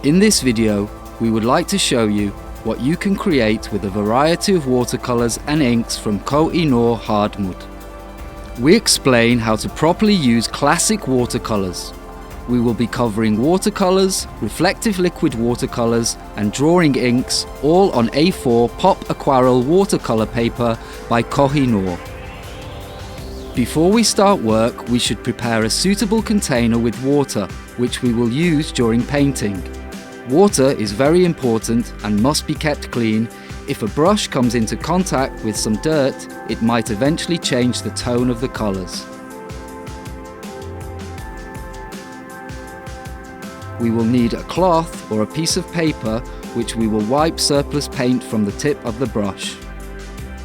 In this video, we would like to show you what you can create with a variety of watercolors and inks from KOH-I-NOOR HARDTMUTH. We explain how to properly use classic watercolors. We will be covering watercolors, reflective liquid watercolors and drawing inks, all on A4 Pop Aquarelle watercolor paper by KOH-I-NOOR. Before we start work, we should prepare a suitable container with water, which we will use during painting. Water is very important and must be kept clean. If a brush comes into contact with some dirt, it might eventually change the tone of the colors. We will need a cloth or a piece of paper which we will wipe surplus paint from the tip of the brush.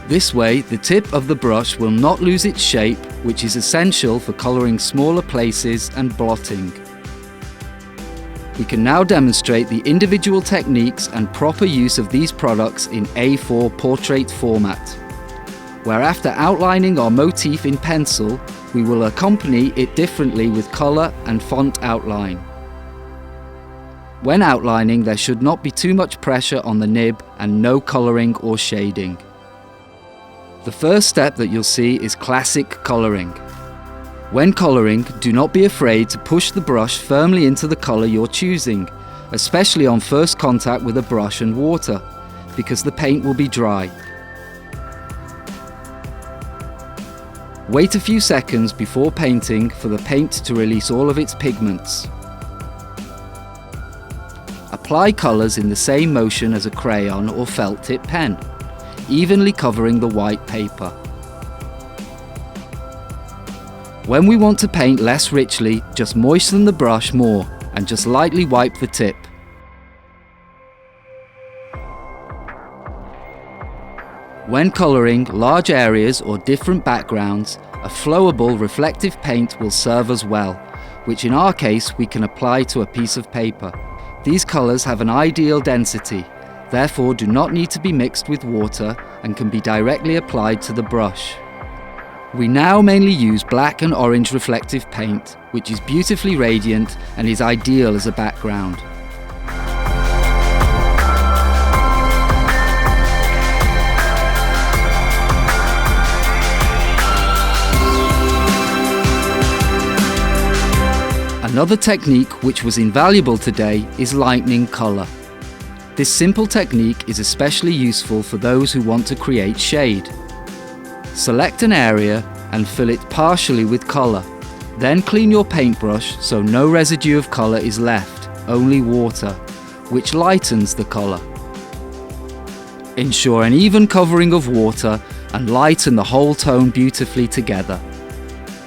This way, the tip of the brush will not lose its shape, which is essential for coloring smaller places and blotting. We can now demonstrate the individual techniques and proper use of these products in A4 portrait format, where after outlining our motif in pencil, we will accompany it differently with color and font outline. When outlining, there should not be too much pressure on the nib and no coloring or shading. The first step that you'll see is classic coloring. When coloring, do not be afraid to push the brush firmly into the color you're choosing, especially on first contact with a brush and water, because the paint will be dry. Wait a few seconds before painting for the paint to release all of its pigments. Apply colors in the same motion as a crayon or felt tip pen, evenly covering the white paper. When we want to paint less richly, just moisten the brush more and just lightly wipe the tip. When coloring large areas or different backgrounds, a flowable reflective paint will serve us well, which in our case we can apply to a piece of paper. These colors have an ideal density, therefore do not need to be mixed with water and can be directly applied to the brush. We now mainly use black and orange reflective paint, which is beautifully radiant and is ideal as a background. Another technique which was invaluable today is lightening color. This simple technique is especially useful for those who want to create shade. Select an area and fill it partially with color. Then clean your paintbrush so no residue of color is left, only water, which lightens the color. Ensure an even covering of water and lighten the whole tone beautifully together.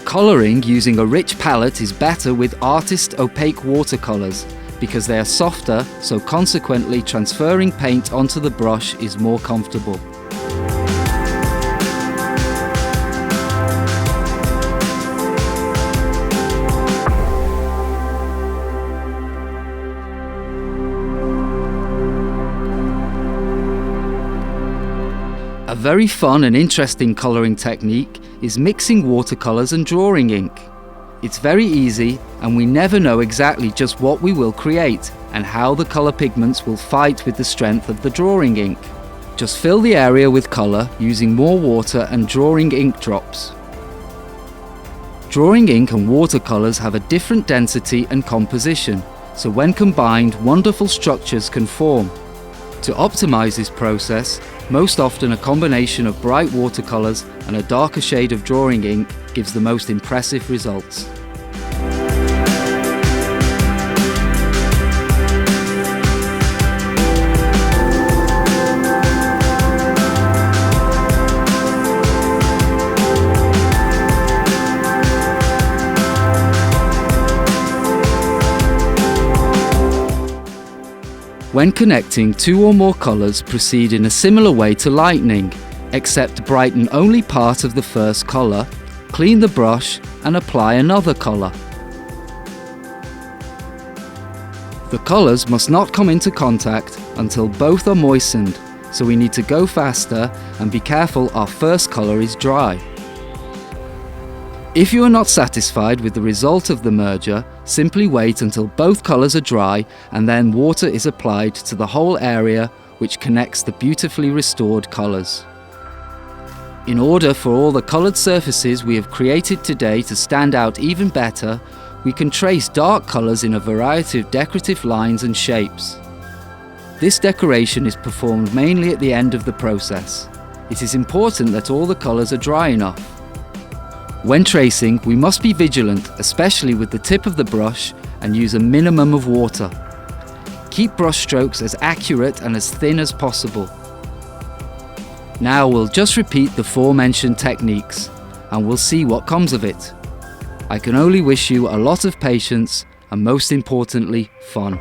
Coloring using a rich palette is better with artist opaque watercolors because they are softer, so consequently transferring paint onto the brush is more comfortable. A very fun and interesting coloring technique is mixing watercolors and drawing ink. It's very easy and we never know exactly just what we will create and how the color pigments will fight with the strength of the drawing ink. Just fill the area with color using more water and drawing ink drops. Drawing ink and watercolors have a different density and composition, so when combined, wonderful structures can form. To optimize this process, most often a combination of bright watercolors and a darker shade of drawing ink gives the most impressive results. When connecting two or more colors, proceed in a similar way to lightening, except brighten only part of the first color, clean the brush and apply another color. The colors must not come into contact until both are moistened, so we need to go faster and be careful our first color is dry. If you are not satisfied with the result of the merger, simply wait until both colours are dry and then water is applied to the whole area which connects the beautifully restored colours. In order for all the coloured surfaces we have created today to stand out even better, we can trace dark colours in a variety of decorative lines and shapes. This decoration is performed mainly at the end of the process. It is important that all the colours are dry enough. When tracing, we must be vigilant, especially with the tip of the brush, and use a minimum of water. Keep brush strokes as accurate and as thin as possible. Now we'll just repeat the aforementioned techniques, and we'll see what comes of it. I can only wish you a lot of patience and, most importantly, fun.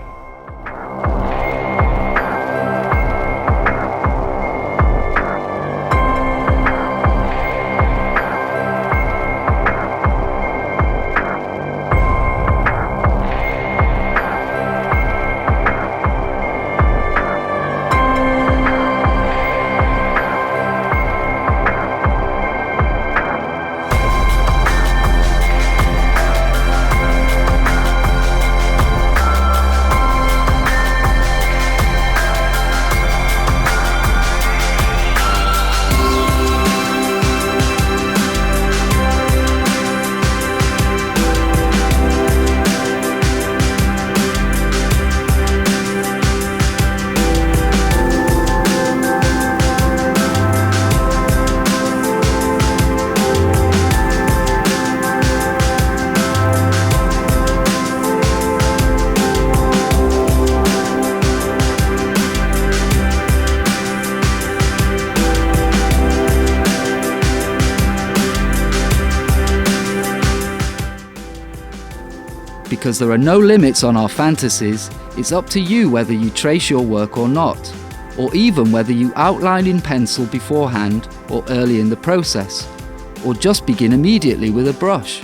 Because there are no limits on our fantasies, it's up to you whether you trace your work or not, or even whether you outline in pencil beforehand or early in the process, or just begin immediately with a brush.